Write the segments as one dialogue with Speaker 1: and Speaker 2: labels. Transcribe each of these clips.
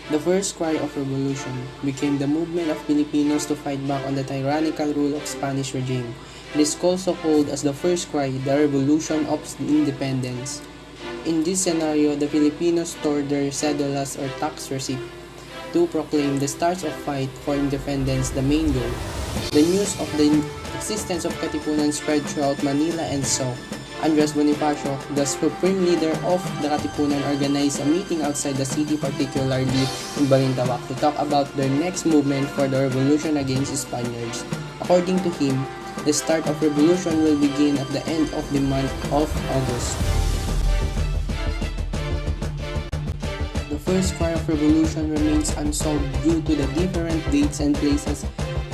Speaker 1: The first cry of revolution became the movement of Filipinos to fight back on the tyrannical rule of Spanish regime. It is also called as the first cry, the Revolution of Independence. In this scenario, the Filipinos tore their cedulas or tax receipt to proclaim the start of fight for independence the main goal. The news of the existence of Katipunan spread throughout Manila and so Andres Bonifacio, the supreme leader of the Katipunan, organized a meeting outside the city, particularly in Balintawak, to talk about their next movement for the revolution against Spaniards. According to him, the start of revolution will begin at the end of the month of August. The first cry of revolution remains unsolved due to the different dates and places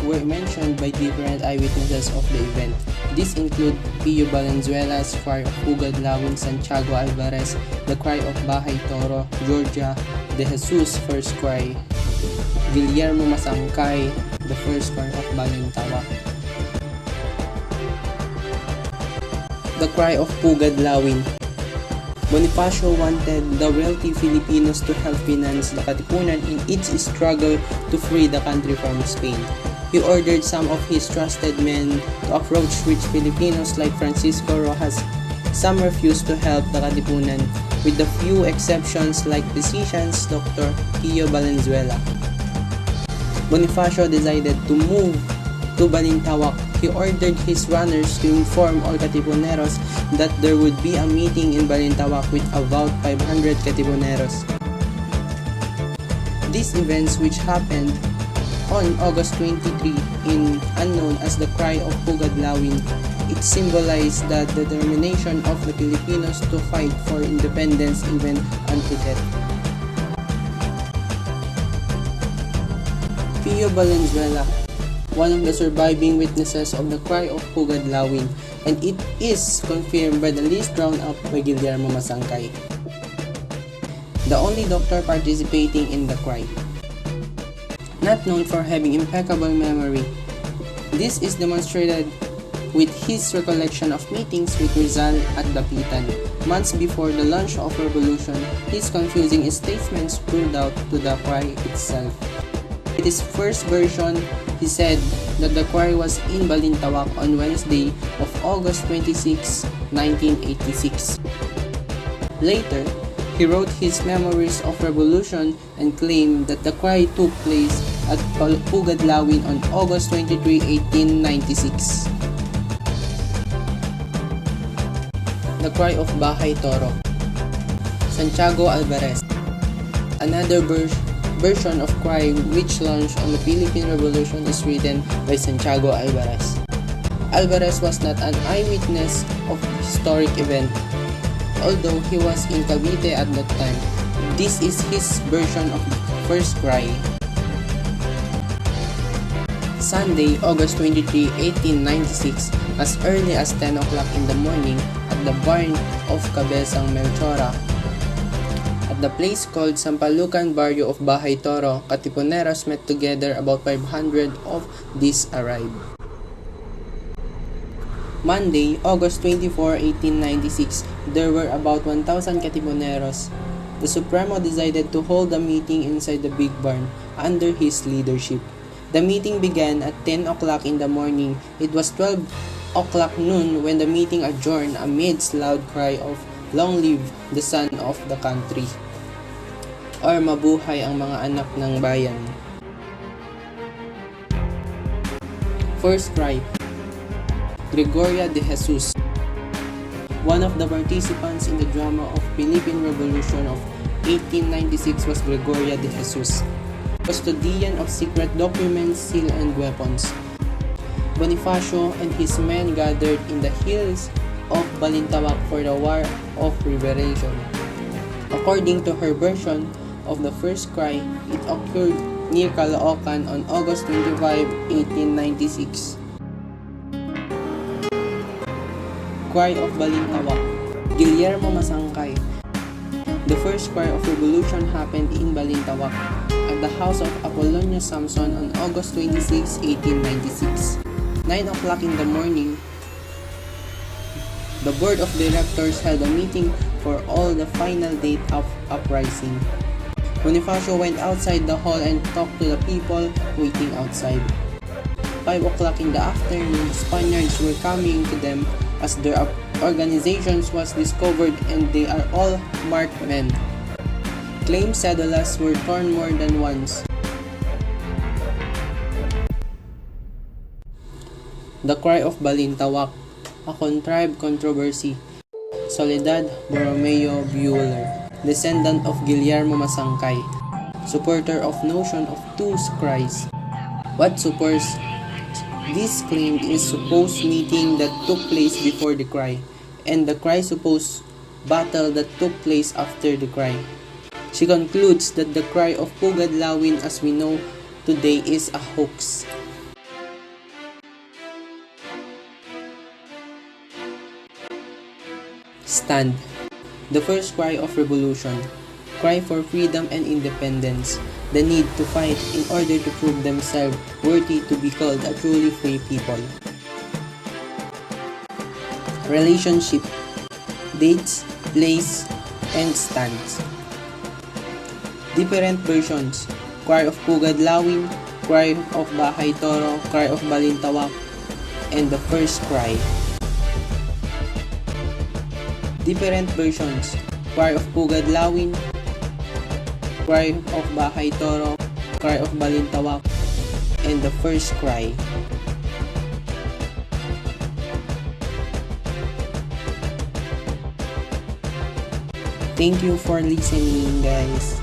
Speaker 1: were mentioned by different eyewitnesses of the event. These include Pio Valenzuela's cry of Pugad Lawin, Santiago Alvarez, the cry of Bahay Toro, Georgia de Jesus first cry, Guillermo Masangkay, the first cry of Balintawak. The cry of Pugad Lawin. Bonifacio wanted the wealthy Filipinos to help finance the Katipunan in its struggle to free the country from Spain. He ordered some of his trusted men to approach rich Filipinos like Francisco Rojas. Some refused to help the Katipunan, with the few exceptions like physicians Dr. Pio Valenzuela. Bonifacio decided to move to Balintawak. He ordered his runners to inform all Katipuneros that there would be a meeting in Balintawak with about 500 Katipuneros. These events, which happened on August 23 known as the Cry of Pugad Lawin, it symbolized the determination of the Filipinos to fight for independence even unto death. Pio Valenzuela, one of the surviving witnesses of the Cry of Pugad Lawin, and it is confirmed by the list drawn up by Guillermo Masangkay, the only doctor participating in the cry. Not known for having impeccable memory, this is demonstrated with his recollection of meetings with Rizal at Dapitan. Months before the launch of revolution, his confusing statements proved out to the cry itself. In his first version, he said that the cry was in Balintawak on Wednesday of August 26, 1986. Later, he wrote his memories of revolution and claimed that the cry took place at Pugad Lawin on August 23, 1896. The cry of Bahay Toro. Santiago Alvarez. Another version of cry which launched on the Philippine Revolution is written by Santiago Alvarez. Alvarez was not an eyewitness of the historic event, although he was in Cavite at that time. This is his version of the first cry. Sunday, August 23, 1896, as early as 10 o'clock in the morning at the barn of Cabezang Melchora, at the place called Sampalucan Barrio of Bahay Toro, Katipuneros met together. About 500 of these arrived. Monday, August 24, 1896, there were about 1,000 Katipuneros. The Supremo decided to hold a meeting inside the big barn under his leadership. The meeting began at 10 o'clock in the morning. It was 12 o'clock noon when the meeting adjourned amidst loud cry of "Long live the son of the country" or "Mabuhay ang mga anak ng bayan." First cry. Gregoria de Jesus. One of the participants in the drama of Philippine Revolution of 1896 was Gregoria de Jesus, custodian of secret documents, seal and weapons. Bonifacio and his men gathered in the hills of Balintawak for the War of Liberation. According to her version of the first cry, it occurred near Caloocan on August 25, 1896. Cry of Balintawak. Guillermo Masangkay. The first cry of revolution happened in Balintawak at the house of Apolonio Samson on August 26, 1896. 9 o'clock in the morning, the board of directors held a meeting for all the final date of uprising. Bonifacio went outside the hall and talked to the people waiting outside. 5 o'clock in the afternoon, the Spaniards were coming to them as their organizations was discovered and they are all marked men. Claimed cedulas were torn more than once. The Cry of Balintawak, a contrived controversy. Soledad Borromeo Bueller, descendant of Guillermo Masangkay, supporter of notion of two cries. What supports this claim is supposed meeting that took place before the cry, and the cry supposed battle that took place after the cry. She concludes that the cry of Pugad Lawin as we know today is a hoax. Stand. The first cry of revolution. Cry for freedom and independence. The need to fight in order to prove themselves worthy to be called a truly free people. Relationship. Dates, place, and stands. Different versions. Cry of Pugad Lawin, Cry of Bahay Toro, Cry of Balintawak, and the first cry. Different versions. Cry of Pugad Lawin, Cry of Bahay Toro, Cry of Balintawak, and the first cry. Thank you for listening, guys.